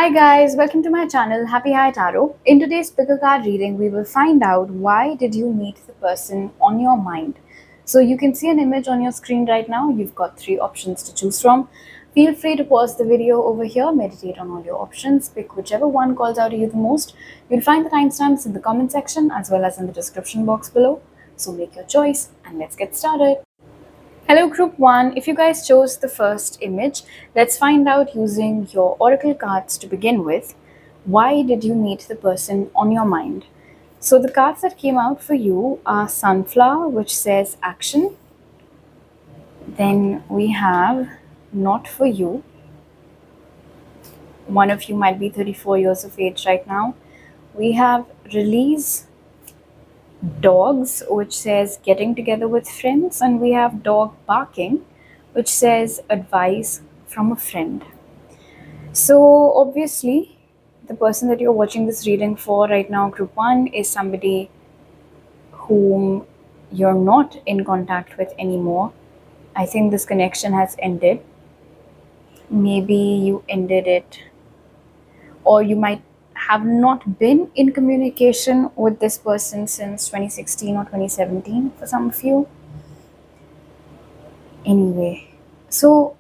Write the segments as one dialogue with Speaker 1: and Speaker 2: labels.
Speaker 1: Hi guys, welcome to my channel Happy High Tarot. In today's pickacard reading, we will find out why did you meet the person on your mind. So you can see an image on your screen right now. You've got three options to choose from. Feel free to pause the video over here, meditate on all your options, pick whichever one calls out to you the most. You'll find the timestamps in the comment section as well as in the description box below. So make your choice and let's get started. Hello group 1, if you guys chose the first image, let's find out using your oracle cards to begin with, why did you meet the person on your mind? So the cards that came out for you are Sunflower, which says action. Then we have Not For You. One of you might be 34 years of age right now. We have Release, Dogs, which says getting together with friends, and we have Dog Barking, which says advice from a friend. So obviously the person that you're watching this reading for right now, group 1, is somebody whom you're not in contact with anymore. I think this connection has ended. Maybe you ended it, or you might have not been in communication with this person since 2016 or 2017 for some of you. Anyway, so,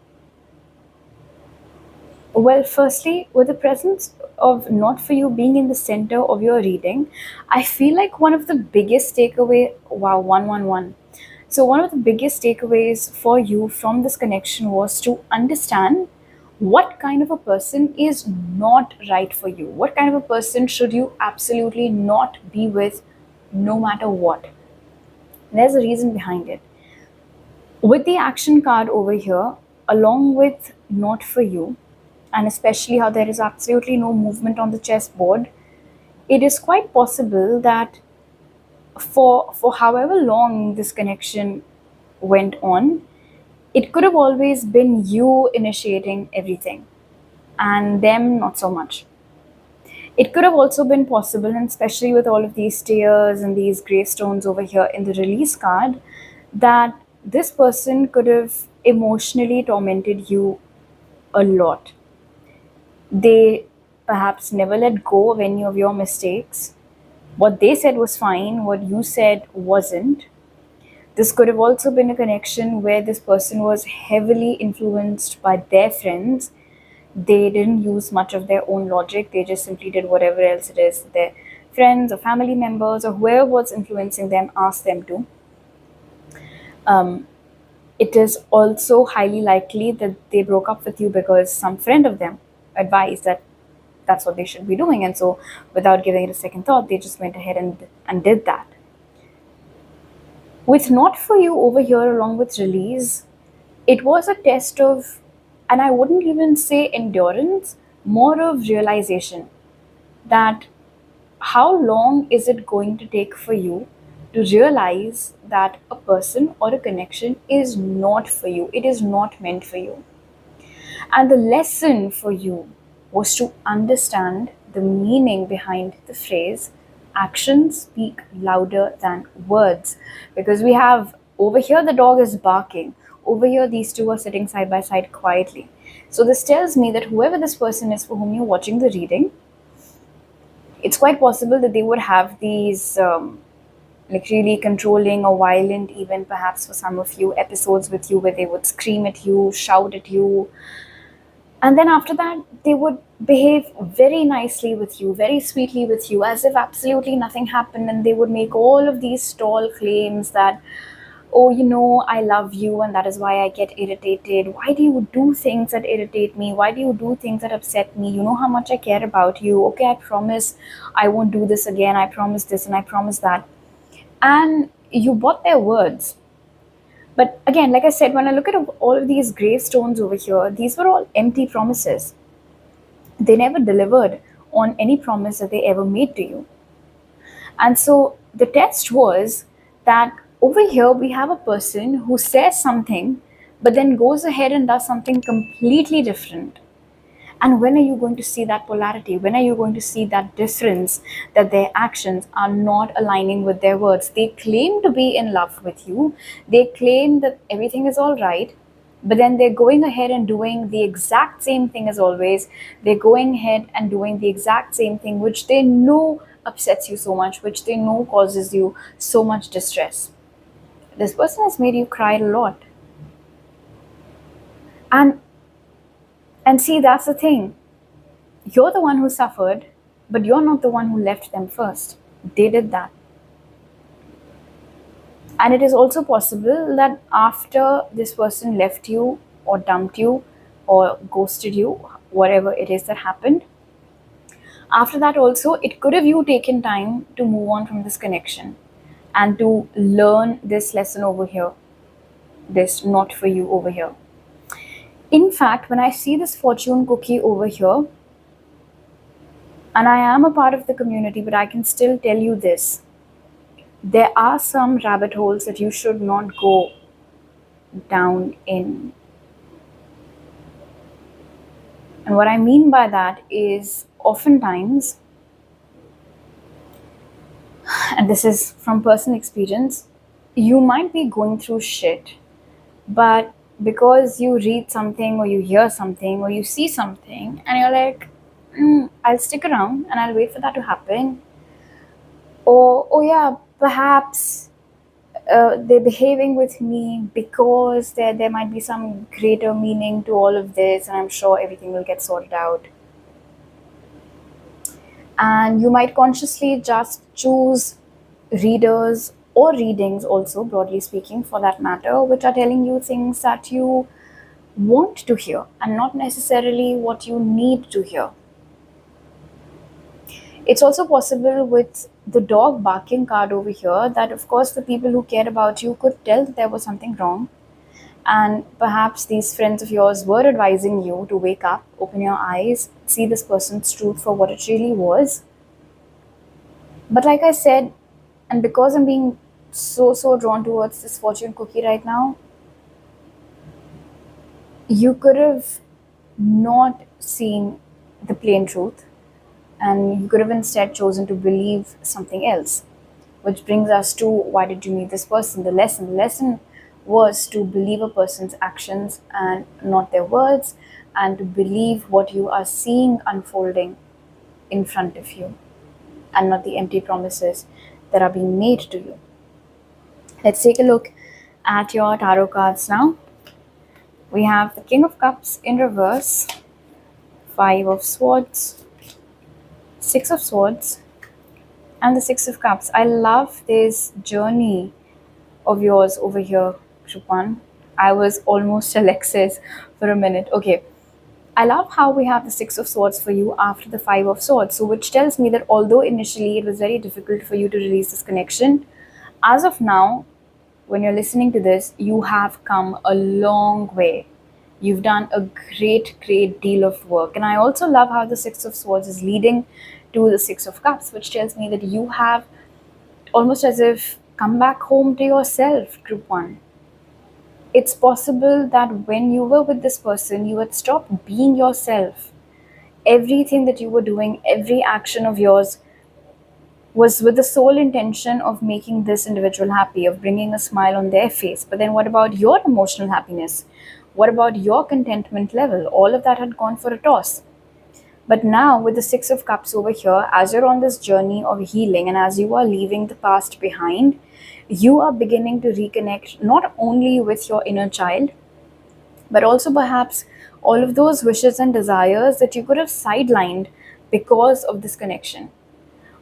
Speaker 1: well, firstly, with the presence of Not For You being in the center of your reading, I feel like one of the biggest takeaway, wow, 111. So one of the biggest takeaways for you from this connection was to understand what kind of a person is not right for you. What kind of a person should you absolutely not be with no matter what? There's a reason behind it. With the action card over here, along with Not For You, and especially how there is absolutely no movement on the chessboard, it is quite possible that for however long this connection went on, it could have always been you initiating everything and them not so much. It could have also been possible, and especially with all of these tears and these gravestones over here in the release card, that this person could have emotionally tormented you a lot. They perhaps never let go of any of your mistakes. What they said was fine, what you said wasn't. This could have also been a connection where this person was heavily influenced by their friends. They didn't use much of their own logic, they just simply did whatever else it is their friends or family members or whoever was influencing them asked them to. It is also highly likely that they broke up with you because some friend of them advised that that's what they should be doing, and so without giving it a second thought, they just went ahead and did that. With Not For You over here, along with Release, it was a test of, and I wouldn't even say endurance, more of realization that how long is it going to take for you to realize that a person or a connection is not for you, it is not meant for you. And the lesson for you was to understand the meaning behind the phrase, actions speak louder than words. Because we have over here the dog is barking, over here these two are sitting side by side quietly. So this tells me that whoever this person is for whom you're watching the reading, it's quite possible that they would have these like really controlling or violent, even perhaps for some of you, episodes with you where they would scream at you, shout at you, and then after that, they would behave very nicely with you, very sweetly with you, as if absolutely nothing happened. And they would make all of these tall claims that, oh, I love you, and that is why I get irritated. Why do you do things that irritate me? Why do you do things that upset me? You know how much I care about you. Okay, I promise I won't do this again. I promise this and I promise that. And you bought their words. But again, like I said, when I look at all of these gravestones over here, these were all empty promises. They never delivered on any promise that they ever made to you. And so the test was that over here we have a person who says something, but then goes ahead and does something completely different. And when are you going to see that polarity? When are you going to see that difference, that their actions are not aligning with their words? They claim to be in love with you. They claim that everything is all right. but then they're going ahead and doing the exact same thing as always. They're going ahead and doing the exact same thing which they know upsets you so much, which they know causes you so much distress. This person has made you cry a lot. And see, that's the thing. You're the one who suffered, but you're not the one who left them first. They did that. And it is also possible that after this person left you or dumped you or ghosted you, whatever it is that happened, after that also, it could have you taken time to move on from this connection and to learn this lesson over here, this not for you over here. In fact, when I see this fortune cookie over here, and I am a part of the community, but I can still tell you this. There are some rabbit holes that you should not go down in. And what I mean by that is oftentimes, and this is from personal experience, you might be going through shit, but because you read something or you hear something or you see something and you're like, I'll stick around and I'll wait for that to happen. Or, oh yeah, perhaps they're behaving with me because there might be some greater meaning to all of this, and I'm sure everything will get sorted out. And you might consciously just choose readers or readings also, broadly speaking, for that matter, which are telling you things that you want to hear and not necessarily what you need to hear. It's also possible with the dog barking card over here that, of course, the people who cared about you could tell that there was something wrong. And perhaps these friends of yours were advising you to wake up, open your eyes, see this person's truth for what it really was. But like I said, and because I'm being so drawn towards this fortune cookie right now, you could have not seen the plain truth, and you could have instead chosen to believe something else. Which brings us to, why did you meet this person? The lesson. The lesson was to believe a person's actions and not their words, and to believe what you are seeing unfolding in front of you and not the empty promises that are being made to you. Let's take a look at your tarot cards now. We have the King of Cups in reverse, Five of Swords, Six of Swords, and the Six of Cups. I love this journey of yours over here, Shrupan. I was almost Alexis for a minute. Okay. I love how we have the Six of Swords for you after the Five of Swords. So which tells me that although initially it was very difficult for you to release this connection, as of now, when you're listening to this, you have come a long way. You've done a great deal of work. And I also love how the Six of Swords is leading to the Six of Cups, which tells me that you have almost as if come back home to yourself, Group 1. It's possible that when you were with this person, you had stopped being yourself. Everything that you were doing, every action of yours was with the sole intention of making this individual happy, of bringing a smile on their face. But then what about your emotional happiness? What about your contentment level? All of that had gone for a toss. But now, with the Six of Cups over here, as you're on this journey of healing and as you are leaving the past behind, you are beginning to reconnect not only with your inner child, but also perhaps all of those wishes and desires that you could have sidelined because of this connection.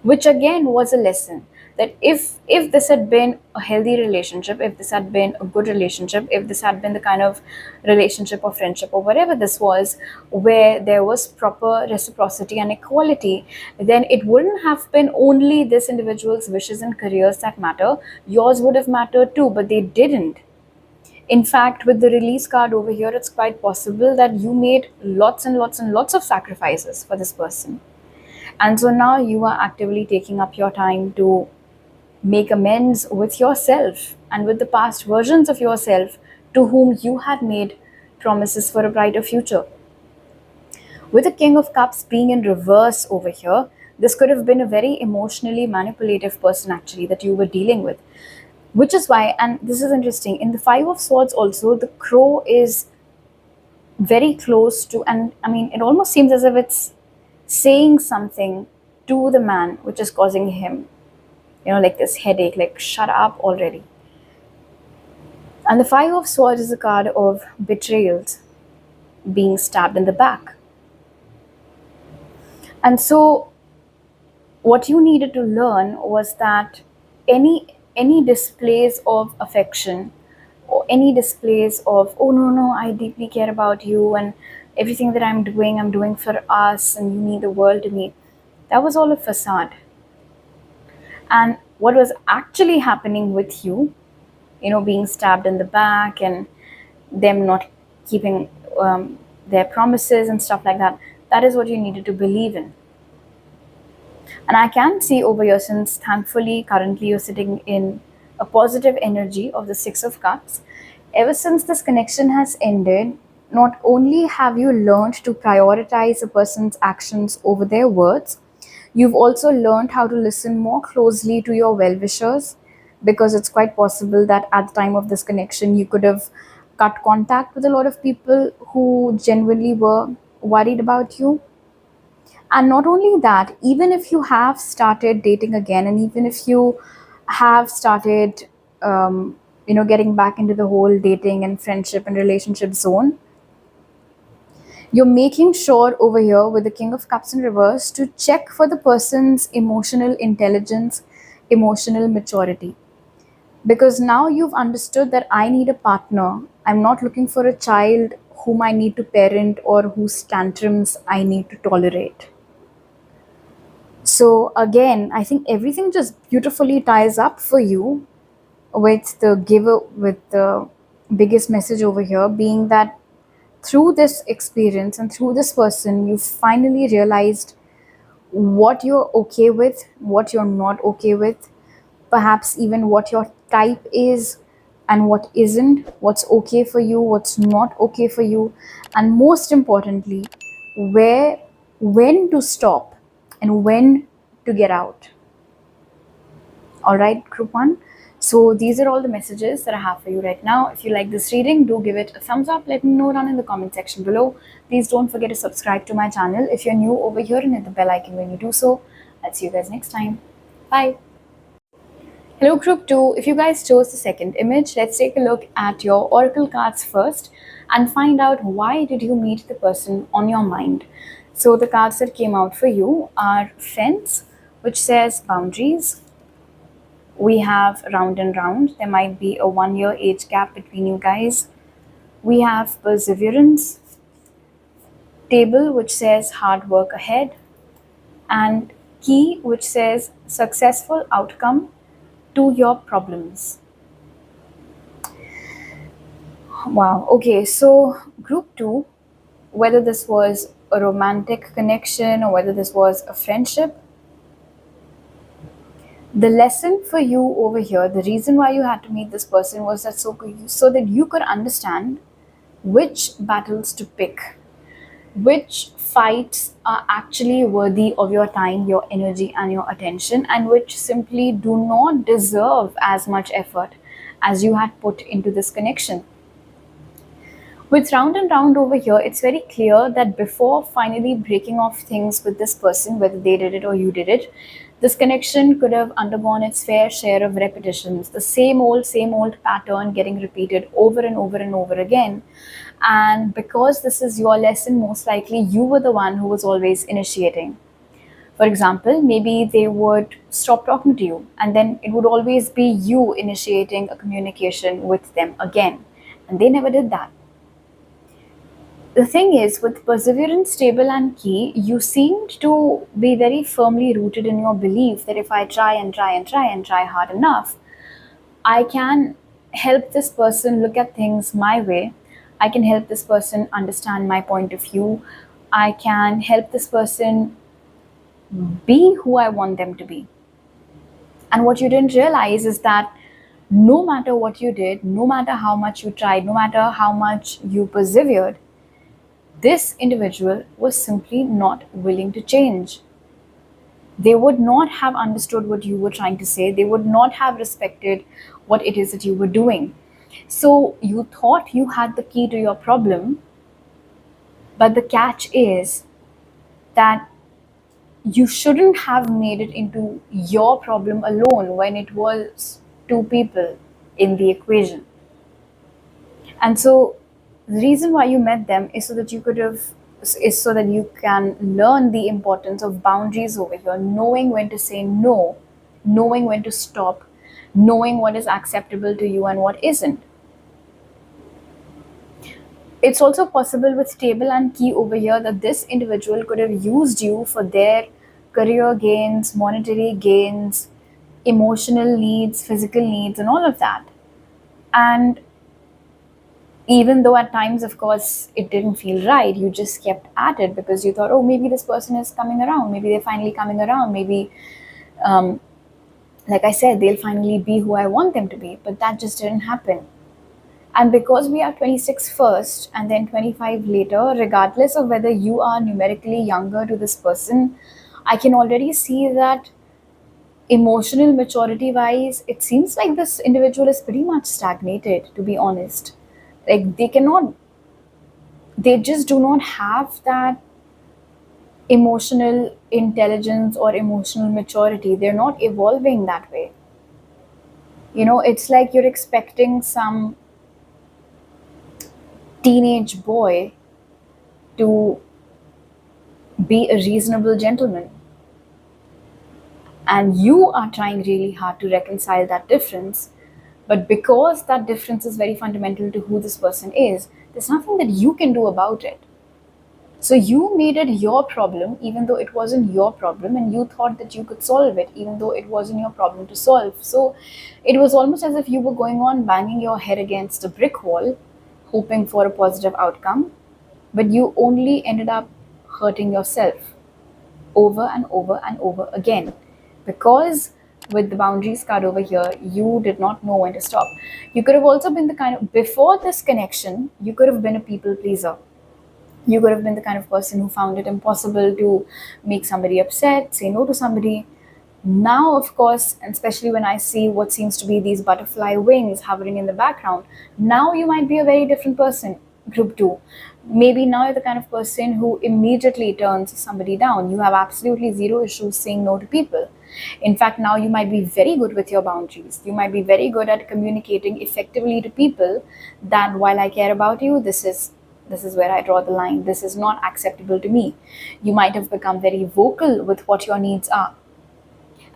Speaker 1: Which again was a lesson that if this had been a healthy relationship, if this had been a good relationship, if this had been the kind of relationship or friendship or whatever this was, where there was proper reciprocity and equality, then it wouldn't have been only this individual's wishes and careers that matter. Yours would have mattered too, but they didn't. In fact, with the release card over here, it's quite possible that you made lots and lots of sacrifices for this person. And so now you are actively taking up your time to make amends with yourself and with the past versions of yourself to whom you had made promises for a brighter future. With the King of Cups being in reverse over here, this could have been a very emotionally manipulative person actually that you were dealing with. Which is why, and this is interesting, in the Five of Swords also, the crow is very close to, and I mean, it almost seems as if it's saying something to the man which is causing him, like this headache, like shut up already. And the Five of Swords is a card of betrayals, being stabbed in the back. And so what you needed to learn was that any displays of affection, or any displays of, oh no no, I deeply care about you, and everything that I'm doing for us, and you mean the world to me, that was all a facade. And what was actually happening with you, being stabbed in the back, and them not keeping their promises and stuff like that, that is what you needed to believe in. And I can see over here, since thankfully currently you're sitting in a positive energy of the Six of Cups, ever since this connection has ended, not only have you learned to prioritize a person's actions over their words, you've also learned how to listen more closely to your well wishers, because it's quite possible that at the time of this connection, you could have cut contact with a lot of people who genuinely were worried about you. And not only that, even if you have started dating again, and even if you have started, getting back into the whole dating and friendship and relationship zone, you're making sure over here with the King of Cups in reverse to check for the person's emotional intelligence, emotional maturity. Because now you've understood that I need a partner. I'm not looking for a child whom I need to parent or whose tantrums I need to tolerate. So again, I think everything just beautifully ties up for you, with the biggest message over here being that through this experience and through this person, you finally realized what you're okay with, what you're not okay with, perhaps even what your type is and what isn't, what's okay for you, what's not okay for you, and most importantly, where, when to stop and when to get out. All right, group one. So these are all the messages that I have for you right now. If you like this reading, do give it a thumbs up. Let me know down in the comment section below. Please don't forget to subscribe to my channel if you're new over here, and hit the bell icon when you do so. I'll see you guys next time. Bye. Hello group 2, if you guys chose the second image, let's take a look at your oracle cards first and find out why did you meet the person on your mind. So the cards that came out for you are Fence, which says boundaries. We have Round and Round. There might be a 1-year age gap between you guys. We have Perseverance. Table, which says hard work ahead. And Key, which says successful outcome to your problems. Wow. Okay, so group 2, whether this was a romantic connection or whether this was a friendship, the lesson for you over here, the reason why you had to meet this person was that so that you could understand which battles to pick, which fights are actually worthy of your time, your energy, and your attention, and which simply do not deserve as much effort as you had put into this connection. With Round and Round over here, it's very clear that before finally breaking off things with this person, whether they did it or you did it, this connection could have undergone its fair share of repetitions, the same old pattern getting repeated over and over and over again. And because this is your lesson, most likely you were the one who was always initiating. For example, maybe they would stop talking to you, and then it would always be you initiating a communication with them again. And they never did that. The thing is, with Perseverance, Table, and Key, you seemed to be very firmly rooted in your belief that if I try and try and try and try hard enough, I can help this person look at things my way. I can help this person understand my point of view. I can help this person be who I want them to be. And what you didn't realize is that no matter what you did, no matter how much you tried, no matter how much you persevered, this individual was simply not willing to change. They would not have understood what you were trying to say. They would not have respected what it is that you were doing. So you thought you had the key to your problem, But the catch is that you shouldn't have made it into your problem alone when it was two people in the equation. And so the reason why you met them is so that you could have is so that you can learn the importance of boundaries over here, knowing when to say no, knowing when to stop, knowing what is acceptable to you and what isn't. It's also possible with table and key over here that this individual could have used you for their career gains, monetary gains, emotional needs, physical needs, and all of that. And even though at times, of course, it didn't feel right, you just kept at it because you thought, oh, maybe this person is coming around, maybe they're finally coming around, maybe, um, like I said, they'll finally be who I want them to be. But that just didn't happen. And because we are 26 first and then 25 later, regardless of whether you are numerically younger to this person, I can already see that emotional maturity wise, it seems like this individual is pretty much stagnated, to be honest. Like they just do not have that emotional intelligence or emotional maturity. They're not evolving that way. It's like you're expecting some teenage boy to be a reasonable gentleman. And you are trying really hard to reconcile that difference. But because that difference is very fundamental to who this person is, there's nothing that you can do about it. So you made it your problem, even though it wasn't your problem, and you thought that you could solve it, even though it wasn't your problem to solve. So it was almost as if you were going on banging your head against a brick wall, hoping for a positive outcome, but you only ended up hurting yourself over and over and over again. Because with the boundaries card over here, you did not know when to stop. You could have also been the kind of, before this connection, you could have been a people pleaser. You could have been the kind of person who found it impossible to make somebody upset, say no to somebody. Now, of course, and especially when I see what seems to be these butterfly wings hovering in the background, now you might be a very different person. Group two. Maybe now you're the kind of person who immediately turns somebody down. You have absolutely zero issues saying no to people. In fact, now you might be very good with your boundaries. You might be very good at communicating effectively to people that while I care about you, this is where I draw the line. This is not acceptable to me. You might have become very vocal with what your needs are.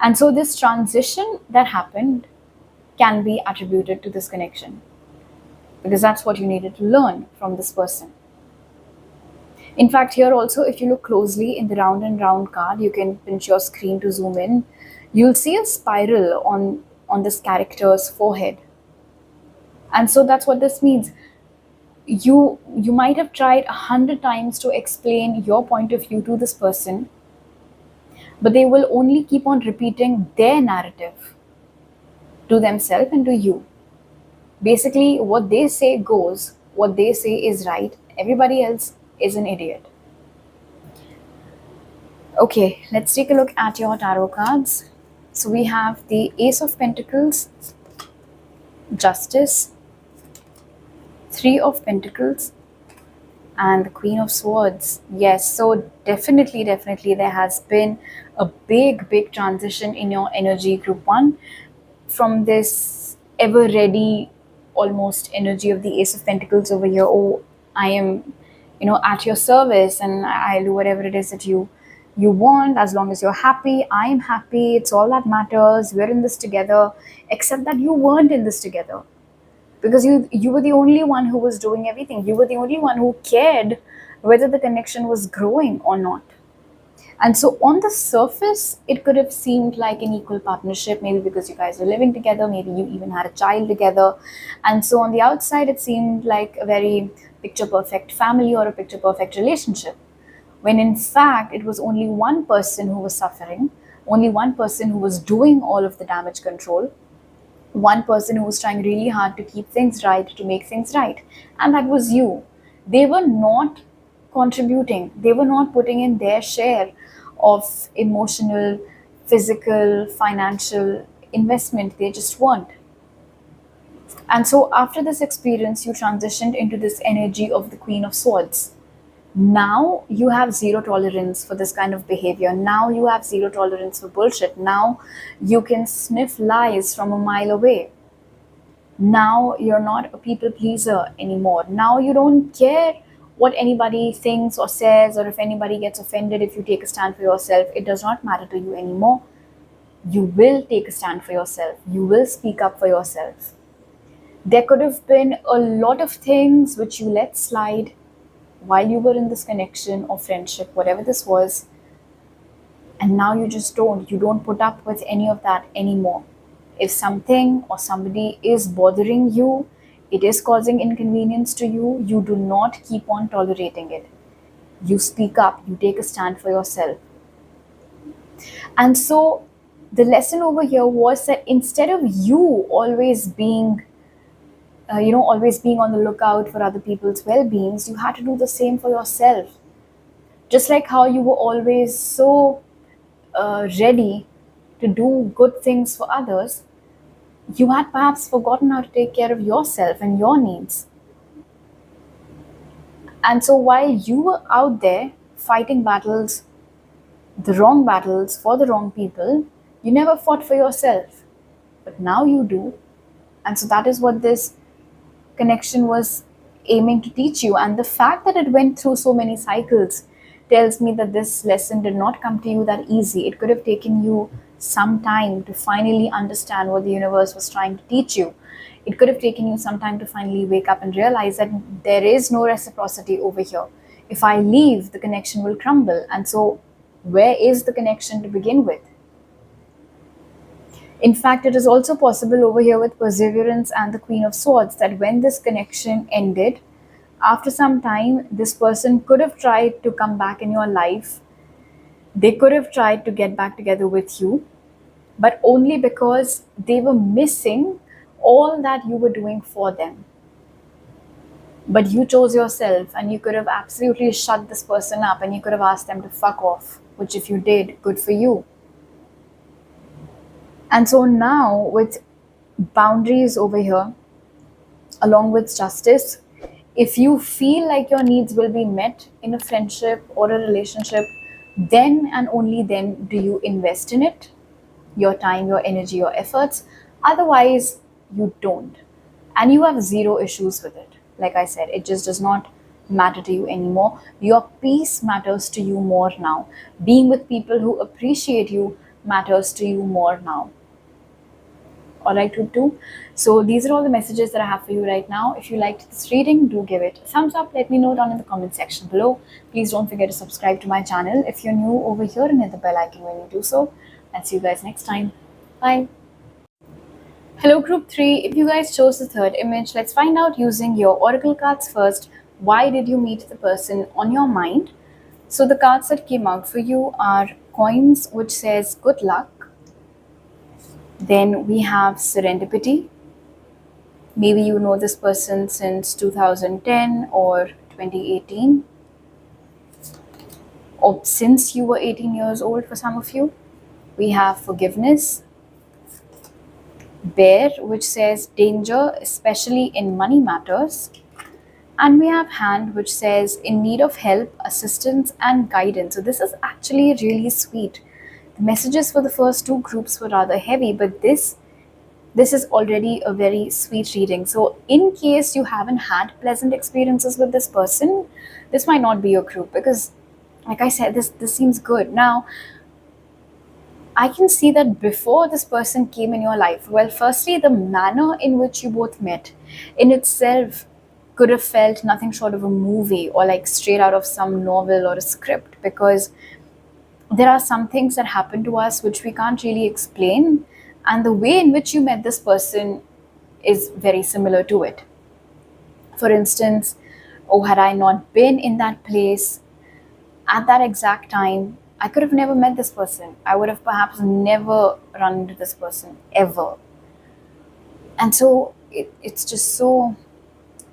Speaker 1: And so this transition that happened can be attributed to this connection, because that's what you needed to learn from this person. In fact, here also, if you look closely in the round and round card, you can pinch your screen to zoom in. You'll see a spiral on this character's forehead. And so that's what this means. You might have tried 100 times to explain your point of view to this person, but they will only keep on repeating their narrative to themselves and to you. Basically, what they say goes, what they say is right, everybody else is an idiot. Okay, let's take a look at your tarot cards. So we have the Ace of Pentacles, Justice, Three of Pentacles, and the Queen of Swords. Yes, so definitely there has been a big transition in your energy, group one, from this ever ready almost energy of the Ace of Pentacles over here. Oh, I am at your service, and I'll do whatever it is that you want, as long as you're happy. I'm happy, it's all that matters. We're in this together. Except that you weren't in this together, because you were the only one who was doing everything. You were the only one who cared whether the connection was growing or not. And so on the surface, it could have seemed like an equal partnership, maybe because you guys were living together, maybe you even had a child together. And so on the outside, it seemed like a very picture perfect family or a picture perfect relationship, when in fact it was only one person who was suffering, only one person who was doing all of the damage control, one person who was trying really hard to keep things right, to make things right, and that was you. They were not contributing, they were not putting in their share of emotional, physical, financial investment. They just weren't. And so after this experience, you transitioned into this energy of the Queen of Swords. Now you have zero tolerance for this kind of behavior. Now you have zero tolerance for bullshit. Now you can sniff lies from a mile away. Now you're not a people pleaser anymore. Now you don't care what anybody thinks or says, or if anybody gets offended if you take a stand for yourself. It does not matter to you anymore. You will take a stand for yourself. You will speak up for yourself. There could have been a lot of things which you let slide while you were in this connection or friendship, whatever this was, and now you just don't. You don't put up with any of that anymore. If something or somebody is bothering you, it is causing inconvenience to you, you do not keep on tolerating it. You speak up, you take a stand for yourself. And so the lesson over here was that instead of you always being on the lookout for other people's well-beings, you had to do the same for yourself. Just like how you were always so ready to do good things for others, you had perhaps forgotten how to take care of yourself and your needs. And so while you were out there fighting battles, the wrong battles for the wrong people, you never fought for yourself. But now you do. And so that is what this connection was aiming to teach you. And the fact that it went through so many cycles tells me that this lesson did not come to you that easy. It could have taken you some time to finally understand what the universe was trying to teach you. It could have taken you some time to finally wake up and realize that there is no reciprocity over here. If I leave, the connection will crumble. And so, where is the connection to begin with? In fact, it is also possible over here with Perseverance and the Queen of Swords that when this connection ended, after some time, this person could have tried to come back in your life. They could have tried to get back together with you, but only because they were missing all that you were doing for them. But you chose yourself, and you could have absolutely shut this person up and you could have asked them to fuck off, which if you did, good for you. And so now, with boundaries over here, along with justice, if you feel like your needs will be met in a friendship or a relationship, then and only then do you invest in it, your time, your energy, your efforts. Otherwise, you don't. And you have zero issues with it. Like I said, it just does not matter to you anymore. Your peace matters to you more now. Being with people who appreciate you matters to you more now. All right, Tutu. So these are all the messages that I have for you right now. If you liked this reading, do give it a thumbs up. Let me know down in the comment section below. Please don't forget to subscribe to my channel if you're new over here, and hit the bell icon when you do so. I'll see you guys next time. Bye. Hello group 3, if you guys chose the third image, let's find out using your oracle cards first. Why did you meet the person on your mind? So the cards that came out for you are coins, which says good luck. Then we have serendipity. Maybe you know this person since 2010 or 2018, or since you were 18 years old for some of you. We have forgiveness. Bear, which says danger, especially in money matters. And we have hand, which says in need of help, assistance, and guidance. So this is actually really sweet. The messages for the first two groups were rather heavy, but this is already a very sweet reading. So in case you haven't had pleasant experiences with this person, this might not be your group, because like I said, this seems good. Now, I can see that before this person came in your life, well, firstly, the manner in which you both met in itself could have felt nothing short of a movie or like straight out of some novel or a script, because there are some things that happen to us which we can't really explain, and the way in which you met this person is very similar to it. For instance, oh, had I not been in that place at that exact time, I could have never met this person. I would have perhaps never run into this person ever. And so it's just so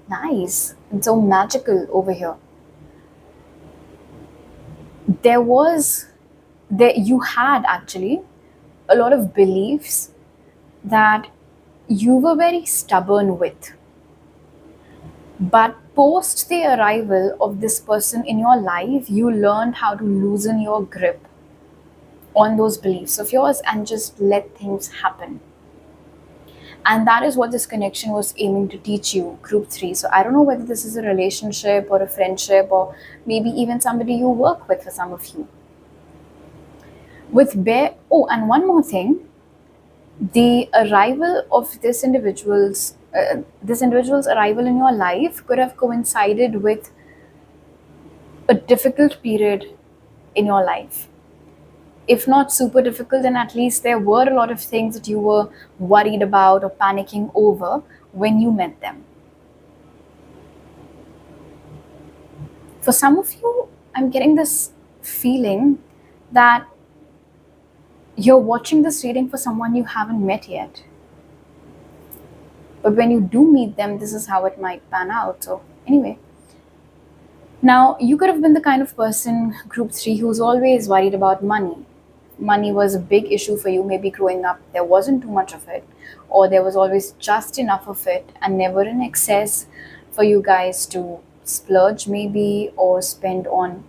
Speaker 1: nice and so magical over here. You had actually a lot of beliefs that you were very stubborn with. But post the arrival of this person in your life, you learned how to loosen your grip on those beliefs of yours and just let things happen. And that is what this connection was aiming to teach you, group 3. So I don't know whether this is a relationship or a friendship or maybe even somebody you work with for some of you. With bear, oh, and one more thing, the arrival of this individual's arrival in your life could have coincided with a difficult period in your life. If not super difficult, then at least there were a lot of things that you were worried about or panicking over when you met them. For some of you, I'm getting this feeling that you're watching this reading for someone you haven't met yet. But when you do meet them, this is how it might pan out. So, anyway. Now, you could have been the kind of person, group 3, who's always worried about money. Money was a big issue for you. Maybe growing up, there wasn't too much of it, or there was always just enough of it and never in excess for you guys to splurge, maybe, or spend on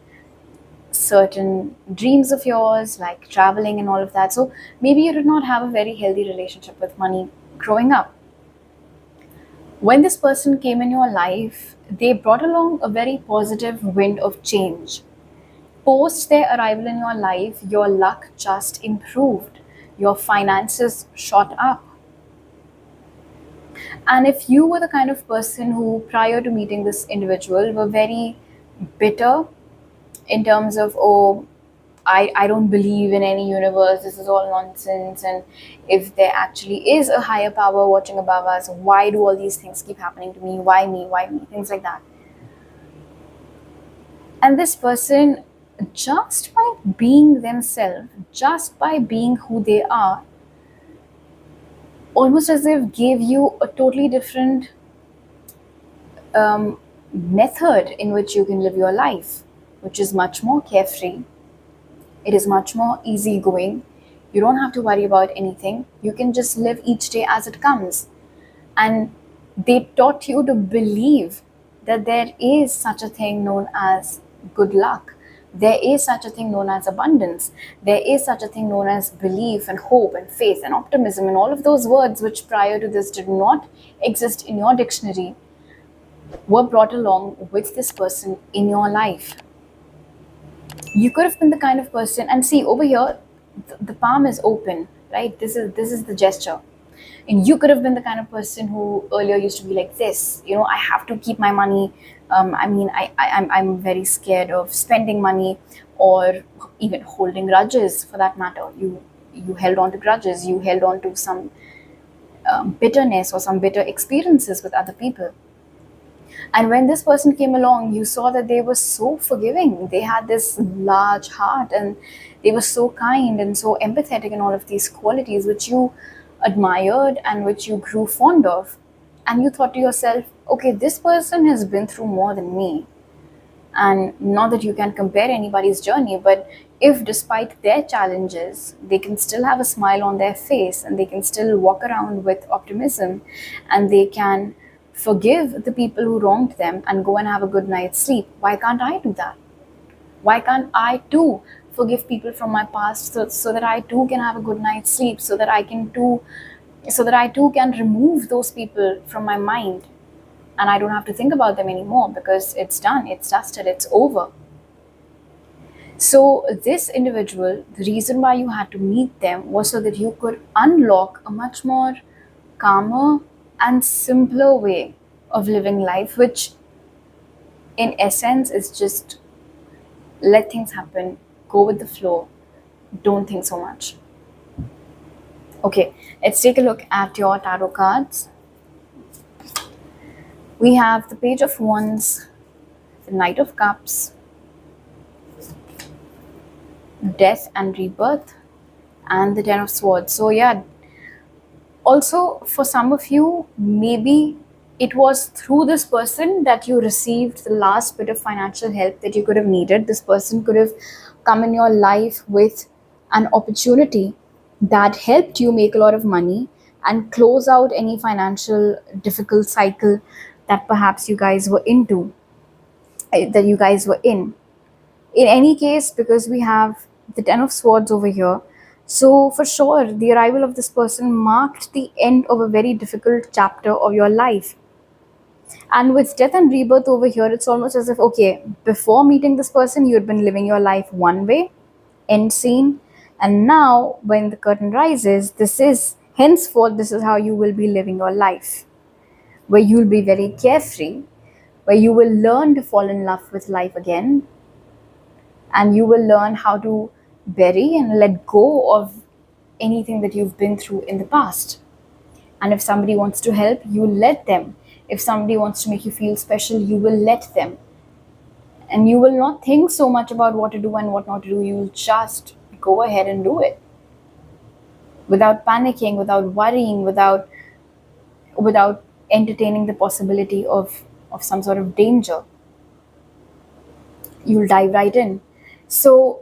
Speaker 1: certain dreams of yours, like traveling and all of that. So, maybe you did not have a very healthy relationship with money growing up. When this person came in your life, they brought along a very positive wind of change. Post their arrival in your life, your luck just improved. Your finances shot up. And if you were the kind of person who, prior to meeting this individual, were very bitter in terms of, oh, I don't believe in any universe, this is all nonsense, and if there actually is a higher power watching above us, why do all these things keep happening to me? Why me? Why me? Things like that. And this person, just by being themselves, just by being who they are, almost as if gave you a totally different method in which you can live your life, which is much more carefree. It is much more easygoing. You don't have to worry about anything. You can just live each day as it comes. And they taught you to believe that there is such a thing known as good luck. There is such a thing known as abundance. There is such a thing known as belief and hope and faith and optimism and all of those words which prior to this did not exist in your dictionary were brought along with this person in your life. You could have been the kind of person, and see over here, the palm is open, right? This is the gesture. And you could have been the kind of person who earlier used to be like this, I have to keep my money. I'm very scared of spending money or even holding grudges for that matter. You held on to grudges, you held on to some bitterness or some bitter experiences with other people. And when this person came along, you saw that they were so forgiving. They had this large heart and they were so kind and so empathetic and all of these qualities which you admired and which you grew fond of. And you thought to yourself, okay, this person has been through more than me. And not that you can compare anybody's journey, but if despite their challenges, they can still have a smile on their face and they can still walk around with optimism and they can forgive the people who wronged them and go and have a good night's sleep, why can't I do that? Why can't I too forgive people from my past so that I too can have a good night's sleep, so that I too can remove those people from my mind and I don't have to think about them anymore because it's done, it's dusted, it's over. So this individual, the reason why you had to meet them was so that you could unlock a much more calmer and simpler way of living life, which in essence is just let things happen, go with the flow, don't think so much. Okay, let's take a look at your tarot cards. We have the Page of Wands, the Knight of Cups, Death and Rebirth, and the Ten of Swords. So yeah, also for some of you, maybe it was through this person that you received the last bit of financial help that you could have needed. This person could have come in your life with an opportunity that helped you make a lot of money and close out any financial difficult cycle that perhaps you guys were into, that you guys were in. In any case, because we have the Ten of Swords over here, so for sure, the arrival of this person marked the end of a very difficult chapter of your life. And with death and rebirth over here, it's almost as if, okay, before meeting this person, you had been living your life one way, end scene. And now, when the curtain rises, henceforth, this is how you will be living your life, where you'll be very carefree, where you will learn to fall in love with life again, and you will learn how to bury and let go of anything that you've been through in the past. And if somebody wants to help, you let them. If somebody wants to make you feel special, you will let them. And you will not think so much about what to do and what not to do. You'll just go ahead and do it without panicking, without worrying, without entertaining the possibility of some sort of danger. You'll dive right in. So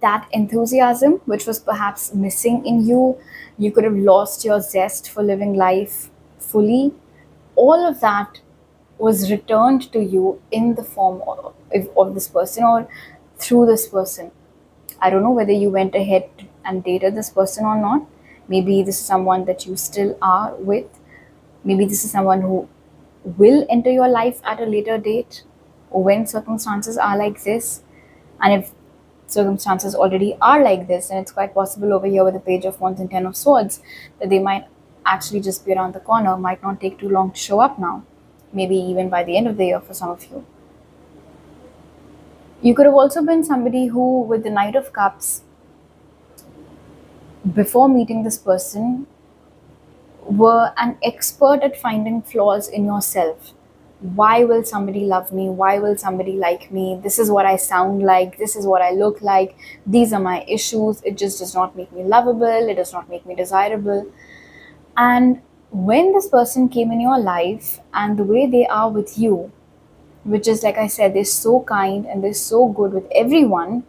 Speaker 1: that enthusiasm, which was perhaps missing in you, you could have lost your zest for living life fully. All of that was returned to you in the form of this person or through this person. I don't know whether you went ahead and dated this person or not. Maybe this is someone that you still are with. Maybe this is someone who will enter your life at a later date when circumstances are like this. And if circumstances already are like this, and it's quite possible over here with the Page of Wands and Ten of Swords that they might actually just be around the corner, might not take too long to show up now, maybe even by the end of the year for some of you. You could have also been somebody who, with the Knight of Cups, before meeting this person, were an expert at finding flaws in yourself. Why will somebody love me? Why will somebody like me? This is what I sound like. This is what I look like. These are my issues. It just does not make me lovable. It does not make me desirable. And when this person came in your life and the way they are with you, which is, like I said, they're so kind and they're so good with everyone,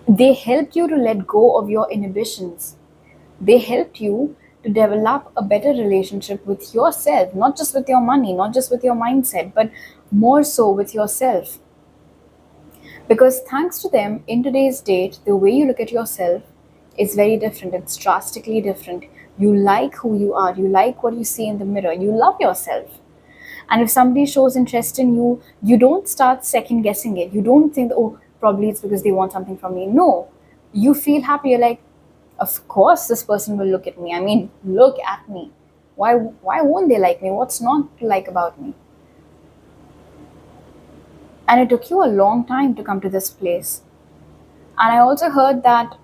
Speaker 1: they helped you to let go of your inhibitions. They helped you to develop a better relationship with yourself, not just with your money, not just with your mindset, but more so with yourself. Because thanks to them, in today's date, the way you look at yourself is very different. It's drastically different. You like who you are. You like what you see in the mirror. You love yourself. And if somebody shows interest in you, you don't start second guessing it. You don't think, oh, probably it's because they want something from me. No, you feel happy. You're like, of course this person will look at me. I mean, look at me. Why won't they like me? What's not to like about me? And it took you a long time to come to this place. And I also heard that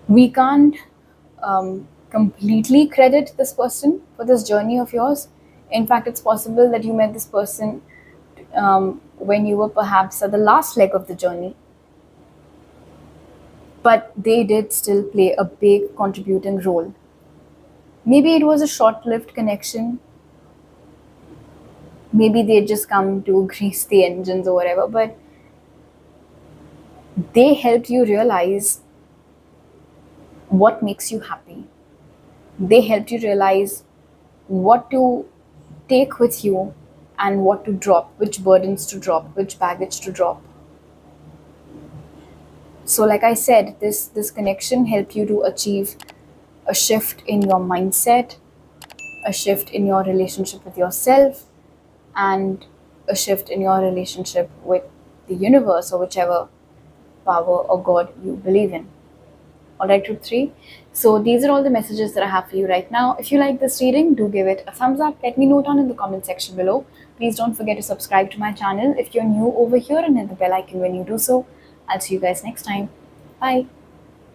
Speaker 1: we can't completely credit this person for this journey of yours. In fact, it's possible that you met this person when you were perhaps at the last leg of the journey. But they did still play a big contributing role. Maybe it was a short-lived connection. Maybe they just come to grease the engines or whatever, but they helped you realize what makes you happy. They helped you realize what to take with you and what to drop, which burdens to drop, which baggage to drop. So like I said, this connection helped you to achieve a shift in your mindset, a shift in your relationship with yourself, and a shift in your relationship with the universe or whichever power or God you believe in. Alright, Truth 3. So these are all the messages that I have for you right now. If you like this reading, do give it a thumbs up. Let me know down in the comment section below. Please don't forget to subscribe to my channel if you're new over here, and hit the bell icon when you do so. I'll see you guys next time. Bye.